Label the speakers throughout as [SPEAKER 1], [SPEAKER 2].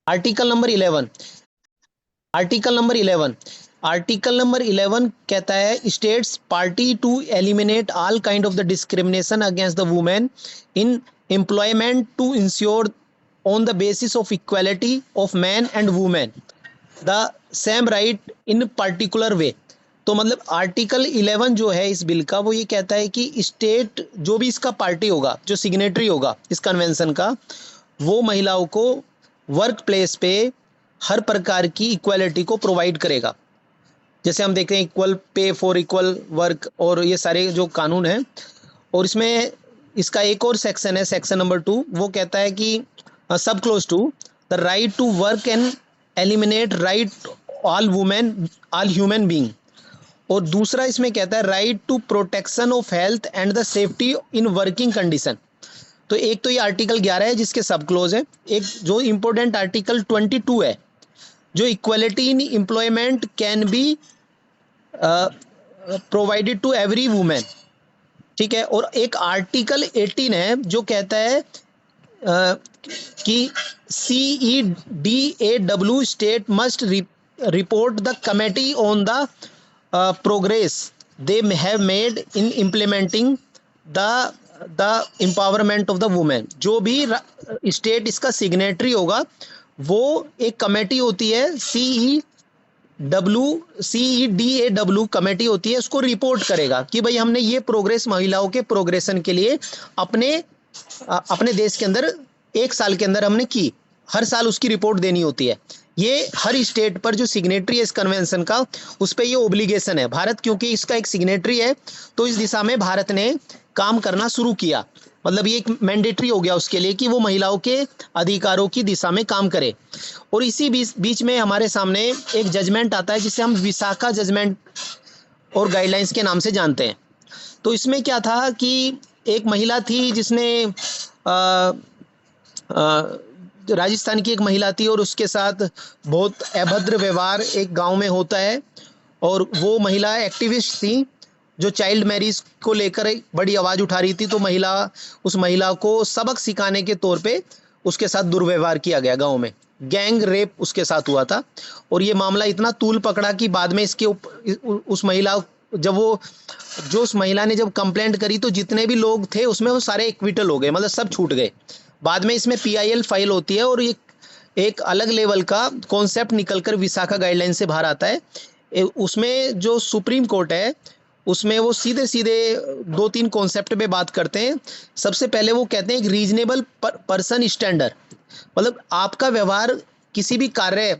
[SPEAKER 1] Article number 11, article number 11 कहता है states party to eliminate all kind of the discrimination against the women in employment to ensure on the basis of equality of man and women the same right in particular way. तो मतलब article 11 जो है इस bill का, वो ये कहता है कि स्टेट जो भी इसका पार्टी होगा, जो सिग्नेटरी होगा इस कन्वेंशन का, वो महिलाओं को वर्क प्लेस पे हर प्रकार की इक्वालिटी को प्रोवाइड करेगा। जैसे हम देखते हैं equal pay for equal work और ये सारे जो कानून हैं। और इसमें इसका एक और सेक्शन है, सेक्शन नंबर 2, वो कहता है कि सब close to the right to work and eliminate right all women all human being. और दूसरा इसमें कहता है right to protection of health and the safety in working condition. तो एक तो ये आर्टिकल 11 है जिसके सब क्लोज है। एक जो इंपॉर्टेंट आर्टिकल 22 है, जो equality in employment can be provided to every women, ठीक है। और एक आर्टिकल 18 है जो कहता है कि CEDAW state must report the committee on the progress they have made in implementing the empowerment of the women. जो भी स्टेट इसका सिग्नेटरी होगा, वो एक कमेटी होती है, CEDAW कमेटी होती है, उसको रिपोर्ट करेगा कि भाई हमने ये प्रोग्रेस महिलाओं के प्रोग्रेशन के लिए अपने देश के अंदर 1 साल के अंदर हमने की। हर साल उसकी रिपोर्ट देनी होती है। ये हर स्टेट पर जो सिग्नेटरी है इस कन्वेंशन का, उस पर ये ओब्लिगेशन है। भारत क्योंकि इसका एक सिग्नेटरी है, तो इस दिशा में भारत ने काम करना शुरू किया। मतलब ये एक मैंडेटरी हो गया उसके लिए कि वो महिलाओं के अधिकारों की दिशा में काम करे। और इसी बीच में हमारे सामने एक जजमेंट आता है जिसे हम विशाखा जजमेंट और गाइडलाइंस के नाम से जानते हैं। तो इसमें क्या था कि एक महिला थी जिसने राजस्थान की एक महिला थी और उसके साथ बहुत अभद्र व्यवहार एक गांव में होता है। और वो महिला एक्टिविस्ट थी जो चाइल्ड मैरिज को लेकर एक बड़ी आवाज़ उठा रही थी। तो उस महिला को सबक सिखाने के तौर पे उसके साथ दुर्व्यवहार किया गया गांव में। गैंग रेप उसके साथ हुआ था। और ये मामला इतना तूल पकड़ा कि बाद में इसके उस महिला ने जब कंप्लेंट करी, तो जितने भी लोग थे उसमें वो सारे एक्विटल हो गए, मतलब सब छूट गए। बाद में इसमें PIL फाइल होती है और एक अलग लेवल का कॉन्सेप्ट निकलकर विशाखा गाइडलाइन से बाहर आता है। उसमें जो सुप्रीम कोर्ट है, उसमें वो सीधे सीधे 2-3 कॉन्सेप्ट पे बात करते हैं। सबसे पहले वो कहते हैं एक रीजनेबल पर्सन स्टैंडर्ड, मतलब आपका व्यवहार किसी भी कार्य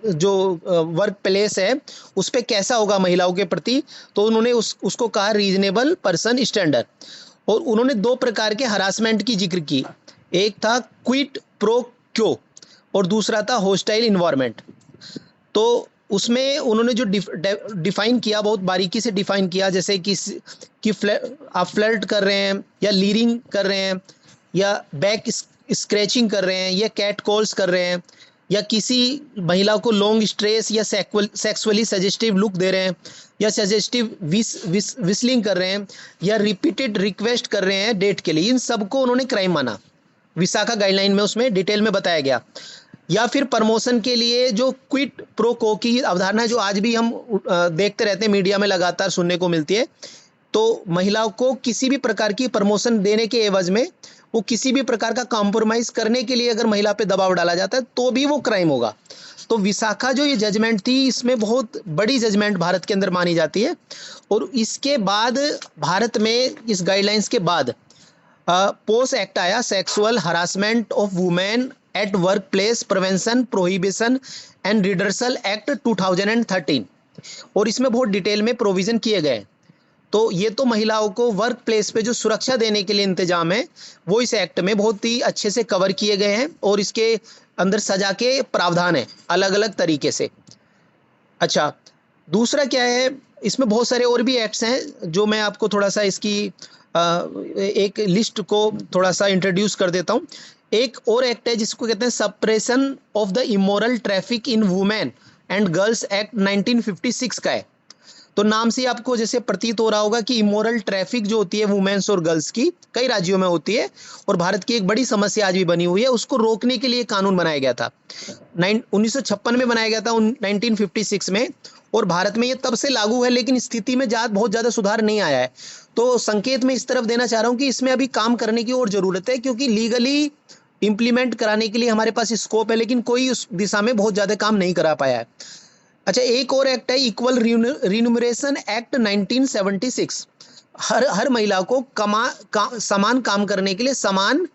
[SPEAKER 1] जो वर्क प्लेस है उस पर कैसा होगा महिलाओं के प्रति। तो उन्होंने उसको कहा रीजनेबल पर्सन स्टैंडर्ड। और उन्होंने 2 प्रकार के हरासमेंट की जिक्र की। एक था क्विट प्रो क्यो और दूसरा था होस्टाइल इन्वायरमेंट। तो उसमें उन्होंने जो डिफाइन किया, बहुत बारीकी से डिफाइन किया, जैसे कि आप फ्लर्ट कर रहे हैं या लीरिंग कर रहे हैं या बैक स्क्रैचिंग कर रहे हैं या कैट कॉल्स कर रहे हैं या किसी महिला को लॉन्ग स्ट्रेस या सेक्सुअली सजेस्टिव लुक दे रहे हैं या सजेस्टिव विस्लिंग कर रहे हैं या रिपीटेड रिक्वेस्ट कर रहे हैं डेट के लिए, इन सबको उन्होंने क्राइम माना। विशाखा गाइडलाइन में उसमें डिटेल में बताया गया। या फिर प्रमोशन के लिए जो क्विट प्रो को की अवधारणा है, जो आज भी हम देखते रहते हैं, मीडिया में लगातार सुनने को मिलती है। तो महिलाओं को किसी भी प्रकार की प्रमोशन देने के एवज में वो किसी भी प्रकार का कॉम्प्रोमाइज करने के लिए अगर महिला पे दबाव डाला जाता है तो भी वो क्राइम होगा। तो विशाखा जो ये जजमेंट थी, इसमें बहुत बड़ी जजमेंट भारत के अंदर मानी जाती है। और इसके बाद भारत में इस गाइडलाइंस के बाद पोस एक्ट आया, sexual harassment of women at work place prevention prohibition and redressal act 2013। और इसमें बहुत डिटेल में प्रोविजन किए गए। तो ये तो महिलाओं को वर्क प्लेस पे जो सुरक्षा देने के लिए इंतजाम है, वो इस एक्ट में बहुत ही अच्छे से कवर किए गए हैं। और इसके अंदर सजा के प्रावधान है अलग अलग तरीके से। अच्छा, दूसरा क्या है, इसमें बहुत सारे और भी एक्ट्स हैं जो मैं आपको थोड़ा सा इसकी एक लिस्ट को थोड़ा सा इंट्रोड्यूस कर देता हूँ। एक और एक्ट है जिसको कहते हैं suppression of the immoral traffic in women and girls act 1956 का है। तो नाम से ही आपको जैसे प्रतीत हो रहा होगा कि इमोरल ट्रैफिक जो होती है वुमेन्स और गर्ल्स की कई राज्यों में होती है और भारत की एक बड़ी समस्या आज भी बनी हुई है, उसको रोकने के लिए कानून बनाया गया था। 1956 में बनाया गया था 1956 में, और भारत में ये तब से लागू है, लेकिन स्थिति में बहुत ज़्यादा सुधार नहीं आया है। तो संकेत मैं इस तरफ देना चाह रहा हूँ कि इसमें अभी काम करने की और ज़रूरत है, क्योंकि लीगली इम्प्लीमेंट कराने के लिए हमारे पास स्कोप है, लेकिन कोई उस दिशा में बहुत ज़्यादा काम नहीं करा पाया है। अच्छा, एक और एक्ट है इक्वल रिन्यूमरेशन एक्ट 1976। हर महिला को समान काम करने के लिए समान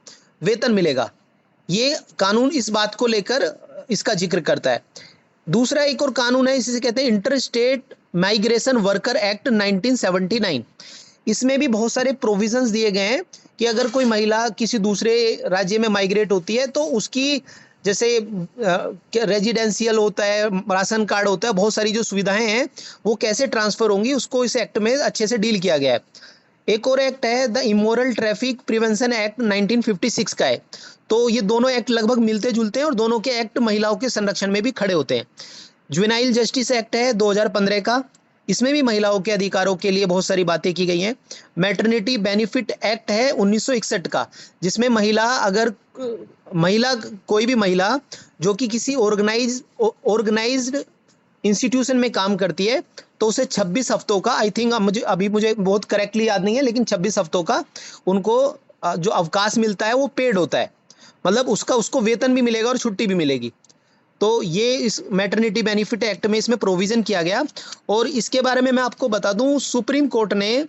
[SPEAKER 1] वेतन मिलेगा। ये कानून इस बात को लेकर इसका जिक्र करता है। दूसरा एक और कानून है, इसे कहते हैं inter state migration worker act 1979। इसमें भी बहुत सारे प्रोविजंस दिए गए हैं कि अगर कोई महिला किसी दूसरे राज्य में माइग्रेट होती है तो उसकी जैसे रेजिडेंशियल होता है, राशन कार्ड होता है, बहुत सारी जो सुविधाएं हैं वो कैसे ट्रांसफर होंगी, उसको इस एक्ट में अच्छे से डील किया गया है। एक और एक्ट है the immoral traffic prevention act 1956 का है। तो ये दोनों एक्ट लगभग मिलते जुलते हैं और दोनों के एक्ट महिलाओं के संरक्षण में भी खड़े होते हैं। जुवेनाइल जस्टिस एक्ट है 2015 का, इसमें भी महिलाओं के अधिकारों के लिए बहुत सारी बातें की गई हैं। मैटरनिटी बेनिफिट एक्ट है 1961 का, जिसमें कोई भी महिला जो कि किसी ऑर्गेनाइज्ड इंस्टीट्यूशन में काम करती है तो उसे 26 हफ्तों का, आई थिंक मुझे बहुत करेक्टली याद नहीं है, लेकिन 26 हफ्तों का उनको जो अवकाश मिलता है वो पेड होता है, मतलब उसको वेतन भी मिलेगा और छुट्टी भी मिलेगी। तो ये इस मैटरनिटी बेनिफिट एक्ट में इसमें प्रोविजन किया गया। और इसके बारे में मैं आपको बता दूं, सुप्रीम कोर्ट ने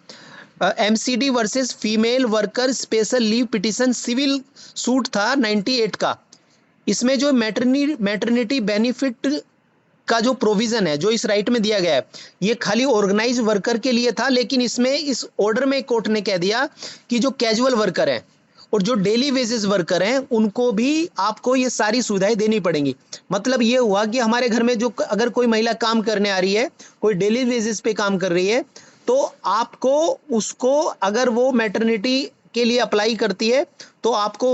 [SPEAKER 1] MCD versus female worker special leave petition civil suit था 98 का। इसमें जो मैटरनिटी बेनिफिट का जो प्रोविजन है, जो इस राइट में दिया गया है, ये खाली ऑर्गेनाइज वर्कर के लिए था, लेकिन इसमें इस ऑर्डर में कोर्ट ने कह दिया कि जो कैजुअल वर्कर हैं और जो डेली वेजेस वर्कर हैं उनको भी आपको ये सारी सुविधाएं देनी पड़ेंगी। मतलब ये हुआ कि हमारे घर में जो अगर कोई महिला काम करने आ रही है, कोई डेली वेजेस पे काम कर रही है, तो आपको उसको, अगर वो मैटरनिटी के लिए अप्लाई करती है तो आपको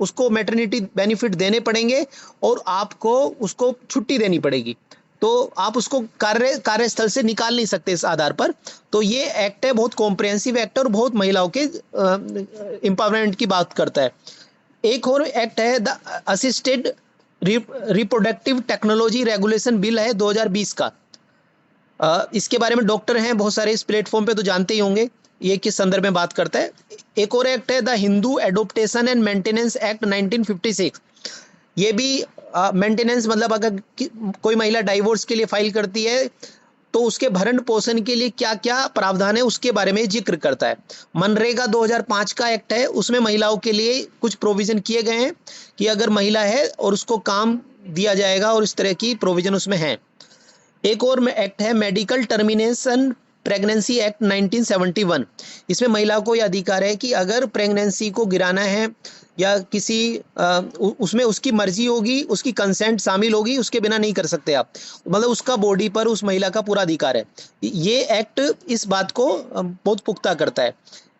[SPEAKER 1] उसको मैटरनिटी बेनिफिट देने पड़ेंगे और आपको उसको छुट्टी देनी पड़ेगी। तो आप उसको कार्यस्थल से निकाल नहीं सकते इस आधार पर। तो ये एक्ट है, बहुत कॉम्प्रिहेंसिव एक्ट है और बहुत महिलाओं के एम्पावरमेंट की बात करता है। एक और एक्ट है the assisted reproductive technology regulation bill है 2020 का। इसके बारे में डॉक्टर हैं बहुत सारे इस प्लेटफॉर्म पे, तो जानते ही होंगे ये किस संदर्भ में बात करता है। एक और एक्ट है the Hindu adoption and maintenance act 1956। ये भी मेंटेनेंस, मतलब अगर कोई महिला डाइवोर्स के लिए फाइल करती है तो उसके भरण पोषण के लिए क्या क्या प्रावधान है उसके बारे में जिक्र करता है। मनरेगा 2005 का एक्ट है, उसमें महिलाओं के लिए कुछ प्रोविजन किए गए हैं कि अगर महिला है और उसको काम दिया जाएगा, और इस तरह की प्रोविजन उसमें है। एक और एक्ट है मेडिकल टर्मिनेशन प्रेगनेंसी एक्ट 1971। इसमें महिला को यह अधिकार है कि अगर प्रेगनेंसी को गिराना है या किसी उसमें उसकी मर्जी होगी, उसकी कंसेंट शामिल होगी, उसके बिना नहीं कर सकते आप, मतलब उसका बॉडी पर उस महिला का पूरा अधिकार है। ये एक्ट इस बात को बहुत पुख्ता करता है।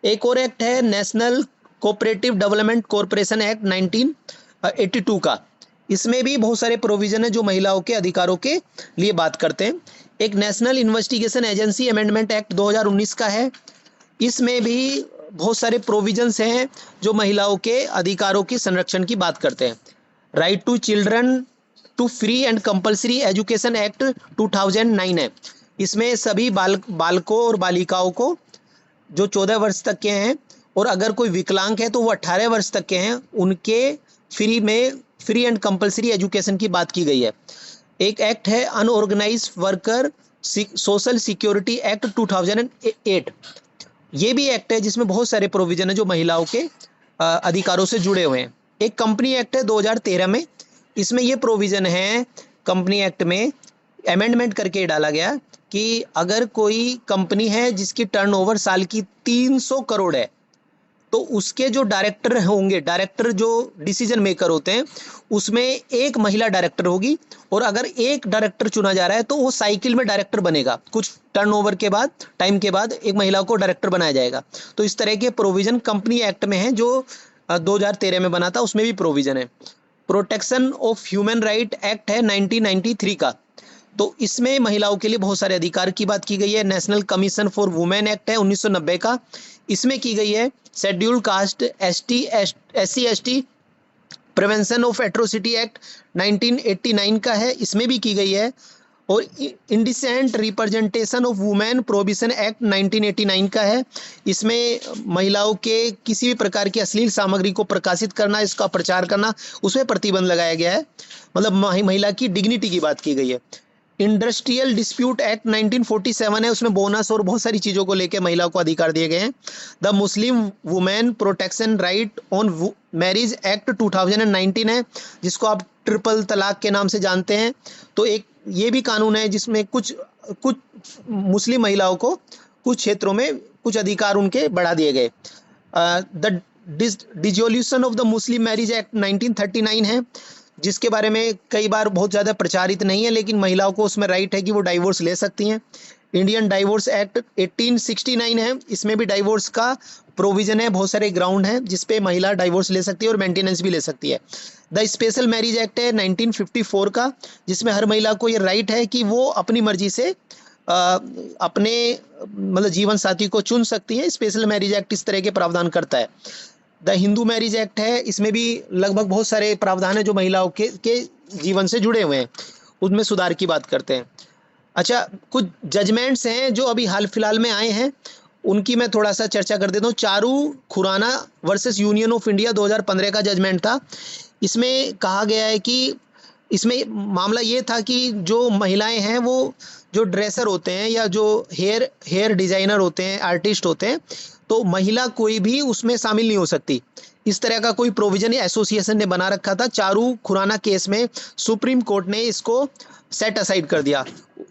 [SPEAKER 1] एक और एक्ट है national cooperative development corporation act 1982 का। इसमें भी बहुत सारे प्रोविजन है जो महिलाओं के अधिकारों के लिए बात करते हैं। एक national investigation agency amendment act 2019 का है। इसमें भी बहुत सारे प्रोविजंस हैं जो महिलाओं के अधिकारों की संरक्षण की बात करते हैं। Right to children to free and compulsory education act 2009 है। इसमें सभी बालकों और बालिकाओं को जो 14 वर्ष तक के हैं और अगर कोई विकलांग है तो वो 18 वर्ष तक के हैं, उनके फ्री एंड कंपलसरी एजुकेशन की बात की गई है। एक एक्ट है unorganised worker social security act 2008। ये भी एक्ट है जिसमें बहुत सारे प्रोविजन है जो महिलाओं के अधिकारों से जुड़े हुए हैं। एक कंपनी एक्ट है 2013 में। इसमें ये प्रोविजन है, कंपनी एक्ट में अमेंडमेंट करके डाला गया कि अगर कोई कंपनी है जिसकी टर्नओवर साल की 300 करोड़ है तो उसके जो डायरेक्टर होंगे, डायरेक्टर जो डिसीजन मेकर होते हैं, उसमें एक महिला डायरेक्टर होगी, और अगर एक डायरेक्टर चुना जा रहा है तो वो साइकिल में डायरेक्टर बनेगा। कुछ टर्नओवर के बाद, टाइम के बाद एक महिला को डायरेक्टर बनाया जाएगा। तो इस तरह के प्रोविजन कंपनी एक्ट में है जो 2013 में बना था, उसमें भी प्रोविजन है। Protection of human right act है 1993 का। तो इसमें महिलाओं के लिए बहुत सारे अधिकार की बात की गई है। National commission for women act है 1990 का, इसमें की गई है। Schedule caste, ST, SC ST prevention of atrocity act 1989 का है, इसमें भी की गई है। और indecent representation of women prohibition act 1989 का है, इसमें महिलाओं के किसी भी प्रकार की अश्लील सामग्री को प्रकाशित करना, इसका प्रचार करना, उसमें प्रतिबंध लगाया गया है। मतलब महिला की डिग्निटी की बात की गई है। इंडस्ट्रियल डिस्प्यूट एक्ट 1947 है, उसमें बोनस और बहुत सारी चीज़ों को लेकर महिलाओं को अधिकार दिए गए हैं। The Muslim women protection right on marriage act 2019 है, जिसको आप ट्रिपल तलाक के नाम से जानते हैं। तो एक ये भी कानून है जिसमें कुछ कुछ मुस्लिम महिलाओं को कुछ क्षेत्रों में कुछ अधिकार उनके बढ़ा दिए गए। The dissolution of the Muslim marriage act 1939 है, जिसके बारे में कई बार बहुत ज़्यादा प्रचारित नहीं है, लेकिन महिलाओं को उसमें राइट है कि वो डाइवोर्स ले सकती हैं। इंडियन डाइवोर्स एक्ट 1869 है, इसमें भी डाइवोर्स का प्रोविजन है, बहुत सारे ग्राउंड हैं जिसपे महिला डाइवोर्स ले सकती है और मेंटेनेंस भी ले सकती है। द स्पेशल मैरिज एक्ट है 1954 का, जिसमें हर महिला को ये राइट है कि वो अपनी मर्जी से अपने मतलब जीवन साथी को चुन सकती है। स्पेशल मैरिज एक्ट इस तरह के प्रावधान करता है। द हिंदू मैरिज एक्ट है, इसमें भी लगभग बहुत सारे प्रावधान है जो महिलाओं के जीवन से जुड़े हुए हैं, उनमें सुधार की बात करते हैं। अच्छा, कुछ जजमेंट्स हैं जो अभी हाल फिलहाल में आए हैं, उनकी मैं थोड़ा सा चर्चा कर देता हूँ। Charu Khurana versus Union of India 2015 का जजमेंट था। इसमें कहा गया है कि इसमें मामला ये था कि जो महिलाएं हैं वो जो ड्रेसर होते हैं या जो हेयर डिजाइनर होते हैं, आर्टिस्ट होते हैं, तो महिला कोई भी उसमें शामिल नहीं हो सकती। इस तरह का कोई प्रोविजन एसोसिएशन ने बना रखा था। चारू खुराना केस में सुप्रीम कोर्ट ने इसको सेट असाइड कर दिया।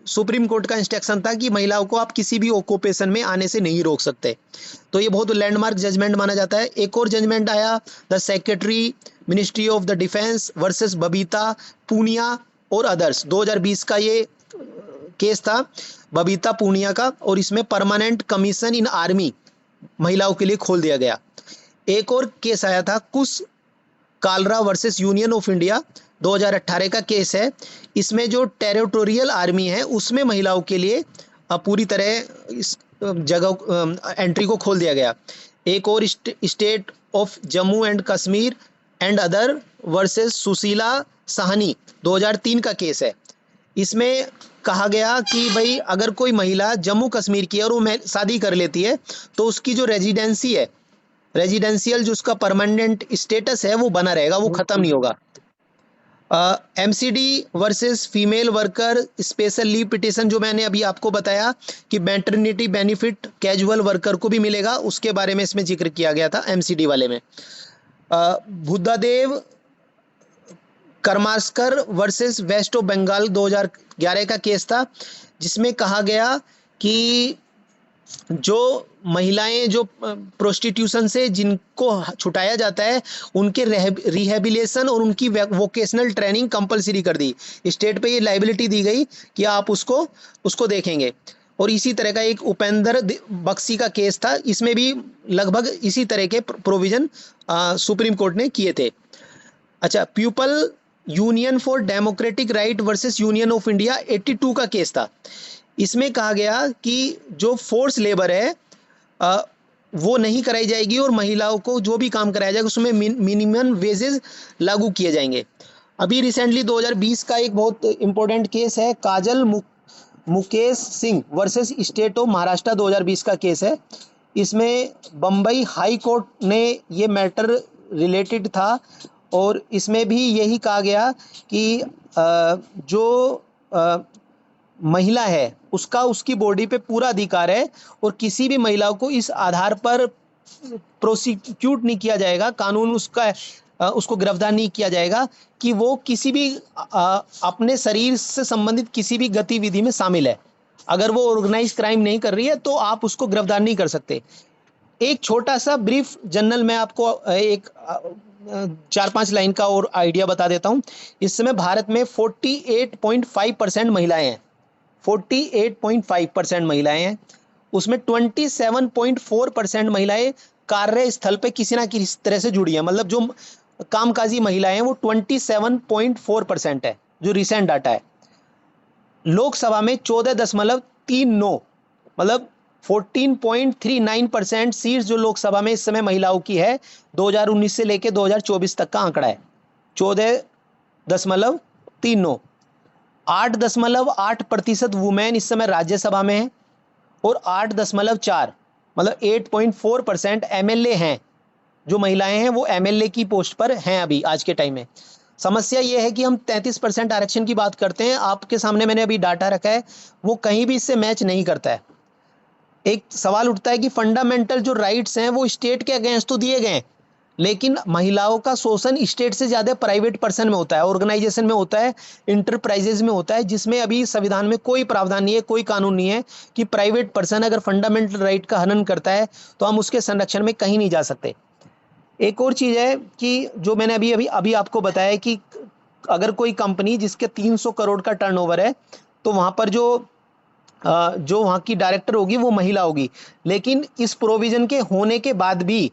[SPEAKER 1] सुप्रीम कोर्ट का इंस्ट्रक्शन था कि महिलाओं को आप किसी भी ऑक्यूपेशन में आने से नहीं रोक सकते। तो ये बहुत लैंडमार्क जजमेंट माना जाता है। एक और जजमेंट आया, the secretary ministry of the defence versus Babita Punia और अदर्स, 2020 का ये केस था बबीता पूनिया का, और इसमें परमानेंट कमीशन इन आर्मी महिलाओं के लिए खोल दिया गया। एक और केस आया था Kush Kalra versus Union of India, 2018 का केस है। इसमें जो टेरिटोरियल आर्मी है उसमें महिलाओं के लिए पूरी तरह इस जगह एंट्री को खोल दिया गया। एक और state of Jammu and Kashmir and other versus Sushila Sahni, 2003 का केस है। इसमें कहा गया कि भाई अगर कोई महिला जम्मू कश्मीर की है और वो शादी कर लेती है तो उसकी जो रेजिडेंसी है, रेजिडेंशियल जो उसका परमानेंट स्टेटस है वो बना रहेगा, वो खत्म नहीं होगा। MCD versus female worker special leave petition, जो मैंने अभी आपको बताया कि मैटरनिटी बेनिफिट कैजुअल वर्कर को भी मिलेगा, उसके बारे में इसमें जिक्र किया गया था एमसीडी वाले में। Buddhadeb करमास्कर versus West of Bengal 2011 का केस था, जिसमें कहा गया कि जो महिलाएं जो प्रोस्टिट्यूशन से जिनको छुटाया जाता है उनके रिहेबिलिटेशन और उनकी वोकेशनल ट्रेनिंग कंपलसरी कर दी। स्टेट पे ये लाइबिलिटी दी गई कि आप उसको देखेंगे। और इसी तरह का एक उपेंद्र बख्शी का केस था, इसमें भी लगभग इसी तरह के प्रोविजन सुप्रीम कोर्ट ने किए थे। अच्छा, people union for democratic right versus Union of India 82 का केस था। इसमें कहा गया कि जो फोर्स लेबर है वो नहीं कराई जाएगी और महिलाओं को जो भी काम कराया जाएगा उसमें मिनिमम वेजेस लागू किए जाएंगे। अभी रिसेंटली 2020 का एक बहुत इंपॉर्टेंट केस है, Kajal Mukesh Singh versus State of Maharashtra, 2020 का केस है। इसमें बम्बई हाई कोर्ट ने ये मैटर रिलेटेड था और इसमें भी यही कहा गया कि जो महिला है उसका उसकी बॉडी पे पूरा अधिकार है और किसी भी महिला को इस आधार पर प्रोसिक्यूट नहीं किया जाएगा, कानून उसको गिरफ्तार नहीं किया जाएगा कि वो किसी भी अपने शरीर से संबंधित किसी भी गतिविधि में शामिल है। अगर वो ऑर्गेनाइज क्राइम नहीं कर रही है तो आप उसको गिरफ्तार नहीं कर सकते। एक छोटा सा ब्रीफ जनरल मैं आपको एक 4-5 लाइन का और आइडिया बता देता हूं। इस समय भारत में 48.5% महिलाएं हैं, 48.5% महिलाएं हैं। उसमें 27.4% महिलाएं कार्यस्थल पे किसी ना किसी तरह से जुड़ी है। मतलब जो कामकाजी महिलाएं हैं वो 27.4% है, जो रिसेंट डाटा है। लोकसभा में 14.39, मतलब 14.39% सीट्स जो लोकसभा में इस समय महिलाओं की है, 2019 से लेकर 2024 तक का आंकड़ा है 14.39। 8.8% वुमेन इस समय राज्यसभा में है, और 8.4, मतलब 8.4% एमएलए हैं, जो महिलाएं हैं वो एमएलए की पोस्ट पर हैं अभी आज के टाइम में। समस्या ये है कि हम 33% आरक्षण की बात करते हैं, आपके सामने मैंने अभी डाटा रखा है, वो कहीं भी इससे मैच नहीं करता है। एक सवाल उठता है कि फंडामेंटल जो राइट्स हैं वो स्टेट के अगेंस्ट तो दिए गए हैं, लेकिन महिलाओं का शोषण स्टेट से ज़्यादा प्राइवेट पर्सन में होता है, ऑर्गेनाइजेशन में होता है, इंटरप्राइजेज में होता है, जिसमें अभी संविधान में कोई प्रावधान नहीं है, कोई कानून नहीं है कि प्राइवेट पर्सन अगर फंडामेंटल राइट का हनन करता है तो हम उसके संरक्षण में कहीं नहीं जा सकते। एक और चीज़ है कि जो मैंने अभी अभी अभी आपको बताया कि अगर कोई कंपनी जिसके 300 करोड़ का टर्नओवर है, तो वहाँ पर जो वहाँ की डायरेक्टर होगी वो महिला होगी, लेकिन इस प्रोविजन के होने के बाद भी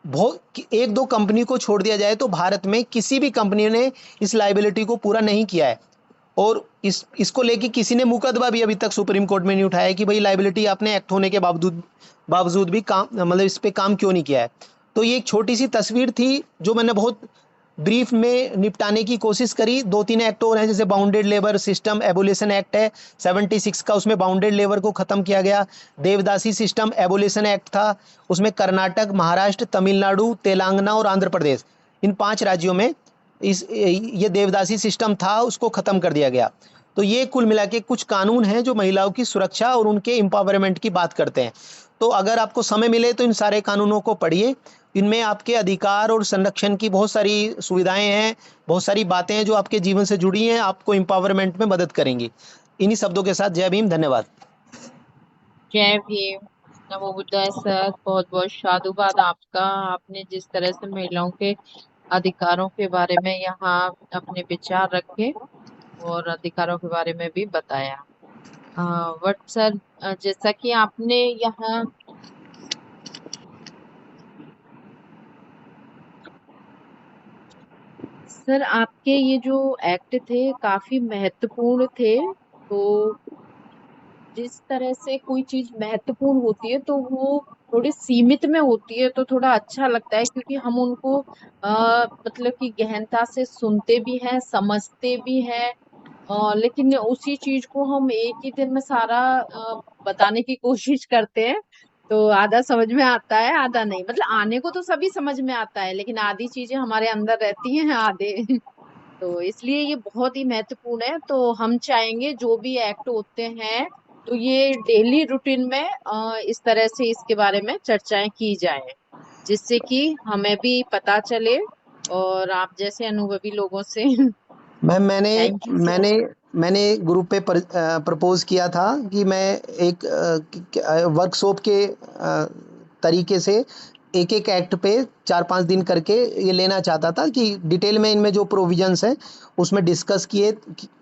[SPEAKER 1] बहुत एक दो कंपनी को छोड़ दिया जाए तो भारत में किसी भी कंपनी ने इस लाइबिलिटी को पूरा नहीं किया है, और इसको लेके किसी ने मुकदमा भी अभी तक सुप्रीम कोर्ट में नहीं उठाया कि भाई लाइबिलिटी आपने एक्ट होने के बावजूद भी काम, मतलब इस पे काम क्यों नहीं किया है। तो ये एक छोटी सी तस्वीर थी जो मैंने बहुत ब्रीफ में निपटाने की कोशिश करी। 2-3 एक्ट और हैं, जैसे bounded labour system abolition act है 76 का, उसमें बाउंडेड लेबर को खत्म किया गया। देवदासी सिस्टम एबोलिशन एक्ट था, उसमें कर्नाटक, महाराष्ट्र, तमिलनाडु, तेलंगाना और आंध्र प्रदेश, इन 5 राज्यों में ये देवदासी सिस्टम था, उसको खत्म कर दिया गया। तो ये कुल मिला के कुछ कानून हैं जो महिलाओं की सुरक्षा और उनके एम्पावरमेंट की बात करते हैं। तो अगर आपको समय मिले तो इन सारे कानूनों को पढ़िए, इनमें आपके अधिकार और संरक्षण की बहुत सारी सुविधाएं हैं, बहुत सारी बातें हैं जो आपके जीवन से जुड़ी हैं, आपको एम्पावरमेंट में मदद करेंगी। इन्हीं शब्दों के साथ जय भीम, धन्यवाद।
[SPEAKER 2] जय भीम। नमो बुद्धाय सर, बहुत बहुत साधुवाद आपका। आपने जिस तरह से महिलाओं के अधिकारों के बारे में यहाँ अपने विचार रखे और अधिकारों के बारे में भी बताया। बट सर, जैसा कि आपने यहाँ सर, आपके ये जो एक्ट थे काफी महत्वपूर्ण थे। तो जिस तरह से कोई चीज महत्वपूर्ण होती है तो वो थोड़ी सीमित में होती है तो थोड़ा अच्छा लगता है, क्योंकि हम उनको मतलब कि गहनता से सुनते भी हैं, समझते भी हैं। लेकिन उसी चीज को हम एक ही दिन में सारा बताने की कोशिश करते हैं, तो आधा समझ में आता है, आधा नहीं। मतलब आने को तो सभी समझ में आता है, लेकिन आधी चीजें हमारे अंदर रहती हैं, आधे तो इसलिए ये बहुत ही महत्वपूर्ण है। तो हम चाहेंगे जो भी एक्ट होते हैं तो ये डेली रूटीन में इस तरह से इसके बारे में चर्चाएं की जाए, जिससे कि हमें भी पता चले और आप जैसे अनुभवी लोगों से
[SPEAKER 1] मैम, मैंने
[SPEAKER 2] थैंक यू सर।
[SPEAKER 1] मैंने मैंने ग्रुप पे प्रपोज किया था कि मैं एक वर्कशॉप के तरीके से एक एक एक्ट पे 4-5 दिन करके ये लेना चाहता था कि डिटेल में इनमें जो प्रोविजंस हैं उसमें डिस्कस किए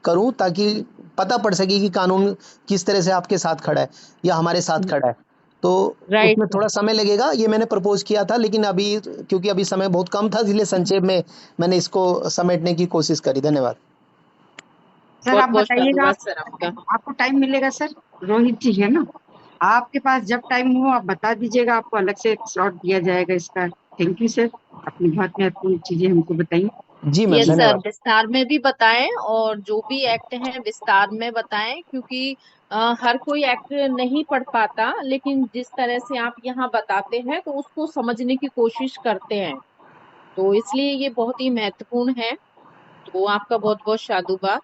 [SPEAKER 1] करूं, ताकि पता पड़ सके कि कानून किस तरह से आपके साथ खड़ा है या हमारे साथ खड़ा है। तो
[SPEAKER 2] राइट
[SPEAKER 1] उसमें थोड़ा समय लगेगा, ये मैंने प्रपोज किया था, लेकिन अभी क्योंकि अभी समय बहुत कम था इसलिए संक्षेप में मैंने इसको समेटने की कोशिश करी। धन्यवाद।
[SPEAKER 3] सर
[SPEAKER 2] बहुत
[SPEAKER 3] आप
[SPEAKER 2] बहुत
[SPEAKER 3] बताइएगा,
[SPEAKER 2] धन्यवाद सर आपका।
[SPEAKER 3] आपको टाइम मिलेगा सर? रोहित जी है ना, आपके पास जब टाइम हो आप बता दीजिएगा, आपको अलग से एक स्लॉट दिया जाएगा इसका। थैंक यू सर, अपनी बहुत महत्वपूर्ण चीजें हमको बताई।
[SPEAKER 1] जी मैम,
[SPEAKER 2] यस सर,
[SPEAKER 1] धन्यवाद।
[SPEAKER 2] विस्तार में भी बताएं और जो भी एक्ट हैं विस्तार में बताएं, क्योंकि हर कोई एक्ट नहीं पढ़ पाता, लेकिन जिस तरह से आप यहाँ बताते हैं तो उसको समझने की कोशिश करते हैं, तो इसलिए ये बहुत ही महत्वपूर्ण है। तो आपका बहुत बहुत साधुवाद।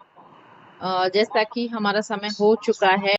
[SPEAKER 2] जैसा कि हमारा समय हो चुका है।